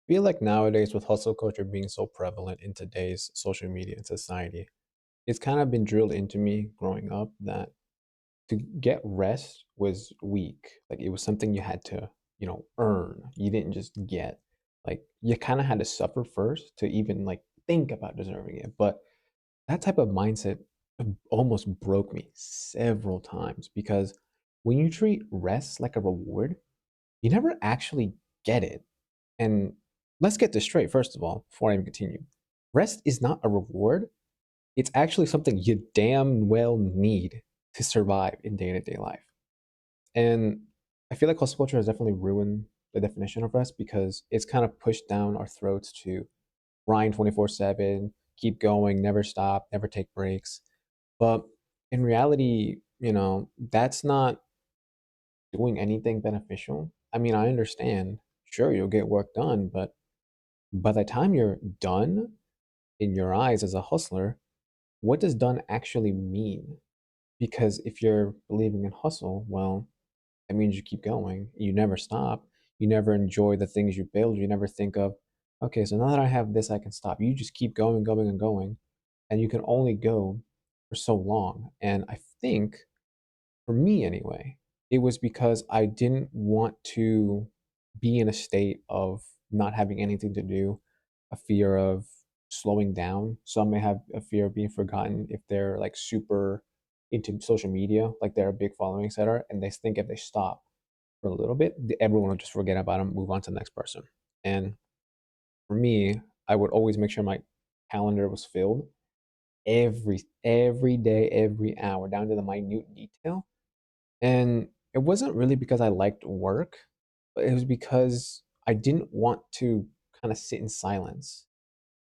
Feel like nowadays with hustle culture being so prevalent in today's social media and society, it's kind of been drilled into me growing up that to get rest was weak. Like it was something you had to, earn. You didn't just get. Like you kind of had to suffer first to even like think about deserving it. But that type of mindset almost broke me several times because when you treat rest like a reward, you never actually get it. And let's get this straight, first of all, before I even continue. Rest is not a reward. It's actually something you damn well need to survive in day to day life. And I feel like hustle culture has definitely ruined the definition of rest because it's kind of pushed down our throats to grind 24/7, keep going, never stop, never take breaks. But in reality, that's not doing anything beneficial. I mean, I understand, sure, you'll get work done, but by the time you're done in your eyes as a hustler, what does done actually mean? Because if you're believing in hustle, well, that means you keep going. You never stop. You never enjoy the things you build. You never think of, okay, so now that I have this, I can stop. You just keep going, going, and going. And you can only go for so long. And I think, for me anyway, it was because I didn't want to be in a state of not having anything to do, a fear of slowing down. Some may have a fear of being forgotten if they're like super into social media, like they're a big following setter, and they think if they stop for a little bit, everyone will just forget about them, move on to the next person. And for me, I would always make sure my calendar was filled every day, every hour, down to the minute detail, and it wasn't really because I liked work, but it was because I didn't want to kind of sit in silence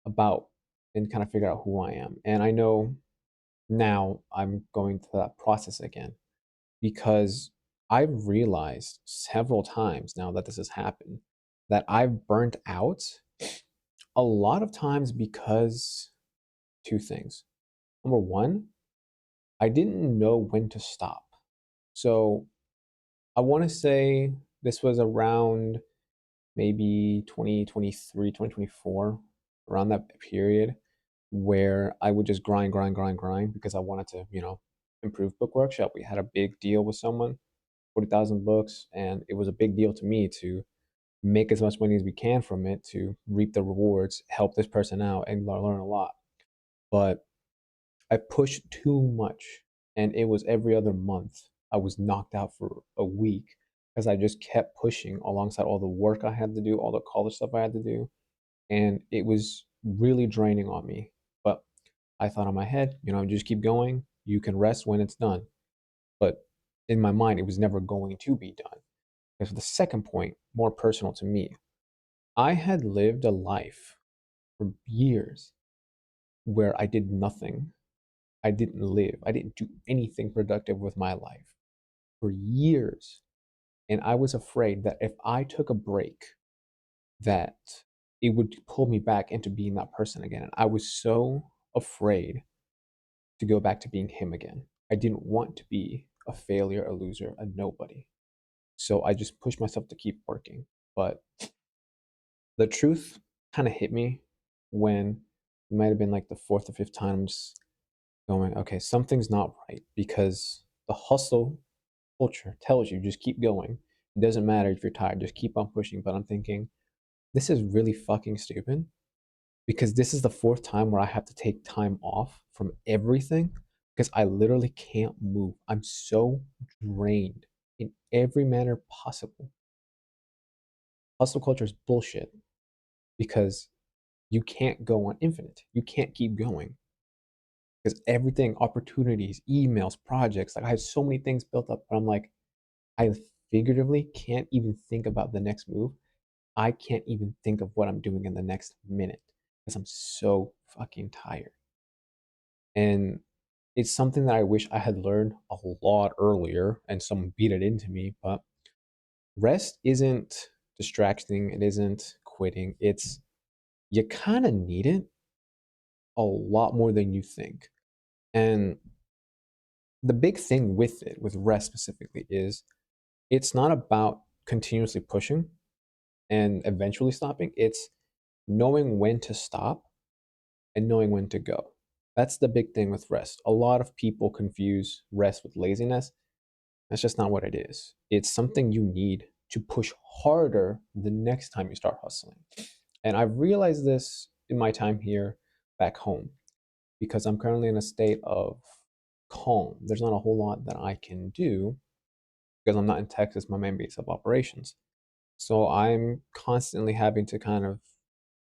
about and kind of figure out who I am. And I know now I'm going through that process again because I've realized several times now that this has happened that I've burnt out a lot of times because two things. Number one, I didn't know when to stop. So I want to say this was around maybe 2023, 2024, around that period where I would just grind, grind, grind, grind because I wanted to, improve book workshop. We had a big deal with someone, 40,000 books, and it was a big deal to me to make as much money as we can from it to reap the rewards, help this person out, and learn a lot. But I pushed too much, and it was every other month. I was knocked out for a week because I just kept pushing alongside all the work I had to do, all the college stuff I had to do, and it was really draining on me. But I thought in my head, just keep going. You can rest when it's done. But in my mind, it was never going to be done. Because the second point, more personal to me, I had lived a life for years where I did nothing. I didn't live. I didn't do anything productive with my life for years. And I was afraid that if I took a break, that it would pull me back into being that person again. And I was so afraid to go back to being him again. I didn't want to be a failure, a loser, a nobody. So I just pushed myself to keep working. But the truth kind of hit me when it might have been like the fourth or fifth time I'm just going, okay, something's not right because the hustle culture tells you just keep going. It doesn't matter if you're tired, just keep on pushing. But I'm thinking, this is really fucking stupid because this is the fourth time where I have to take time off from everything because I literally can't move. I'm so drained in every manner possible. Hustle culture is bullshit because you can't go on infinite. You can't keep going because everything, opportunities, emails, projects, like I have so many things built up, but I'm like, I figuratively can't even think about the next move. I can't even think of what I'm doing in the next minute because I'm so fucking tired. And it's something that I wish I had learned a lot earlier and someone beat it into me. But rest isn't distracting, it isn't quitting. It's you kind of need it a lot more than you think. And the big thing with it, with rest specifically, is it's not about continuously pushing. and eventually stopping. It's knowing when to stop and knowing when to go. That's the big thing with rest. A lot of people confuse rest with laziness. That's just not what it is. It's something you need to push harder the next time you start hustling. And I've realized this in my time here back home because I'm currently in a state of calm. There's not a whole lot that I can do because I'm not in Texas, my main base of operations. So I'm constantly having to kind of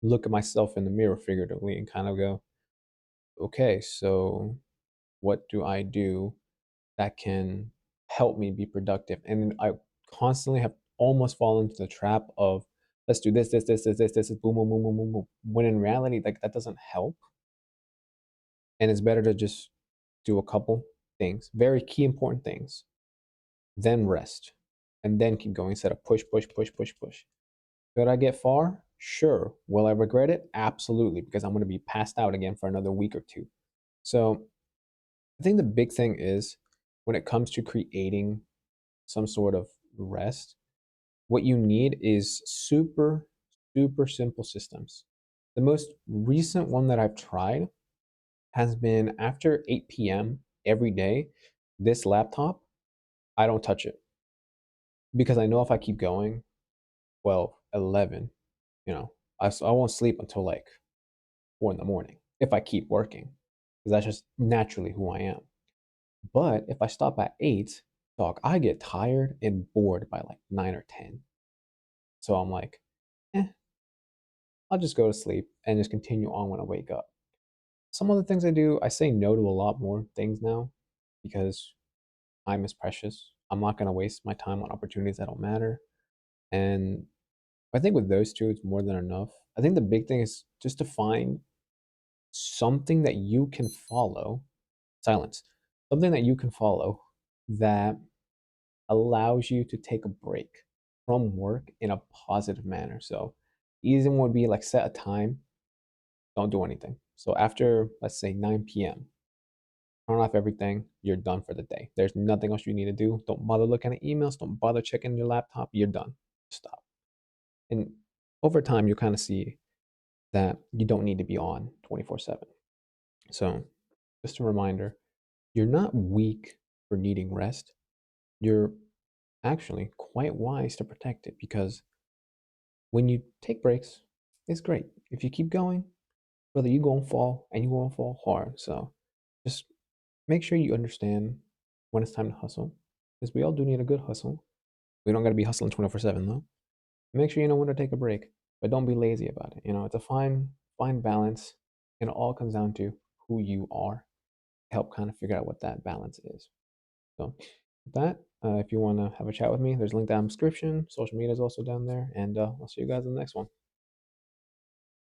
look at myself in the mirror figuratively and kind of go, okay, so what do I do that can help me be productive? And I constantly have almost fallen into the trap of let's do this, boom, boom, boom, boom, boom, boom. When in reality, like that doesn't help. And it's better to just do a couple things, very key important things, then rest, and then keep going instead of push, push, push, push, push. Could I get far? Sure. Will I regret it? Absolutely, because I'm going to be passed out again for another week or two. So I think the big thing is when it comes to creating some sort of rest, what you need is super, super simple systems. The most recent one that I've tried has been after 8 p.m. every day, this laptop, I don't touch it because I know if I keep going, 12, 11, I won't sleep until like 4 in the morning if I keep working because that's just naturally who I am. But if I stop at 8, dog, I get tired and bored by like 9 or 10. So I'm like, eh, I'll just go to sleep and just continue on when I wake up. Some other things I do, I say no to a lot more things now because time is precious. I'm not going to waste my time on opportunities that don't matter. And I think with those two, it's more than enough. I think the big thing is just to find something that you can follow, silence, something that you can follow that allows you to take a break from work in a positive manner. So, easy one would be like set a time, don't do anything. So, after let's say 9 p.m., turn off everything, you're done for the day. There's nothing else you need to do. Don't bother looking at emails, don't bother checking your laptop, you're done. Stop. And over time, you kind of see that you don't need to be on 24/7. So, just a reminder, you're not weak for needing rest. You're actually quite wise to protect it because when you take breaks, it's great. If you keep going, brother, you gonna fall and you gonna fall hard. So just make sure you understand when it's time to hustle, because we all do need a good hustle. We don't gotta be hustling 24/7 though. Make sure you know when to take a break, but don't be lazy about it. It's a fine balance, and it all comes down to who you are. Help kind of figure out what that balance is. So with that, if you want to have a chat with me, there's a link down in the description. Social media is also down there, and I'll see you guys in the next one.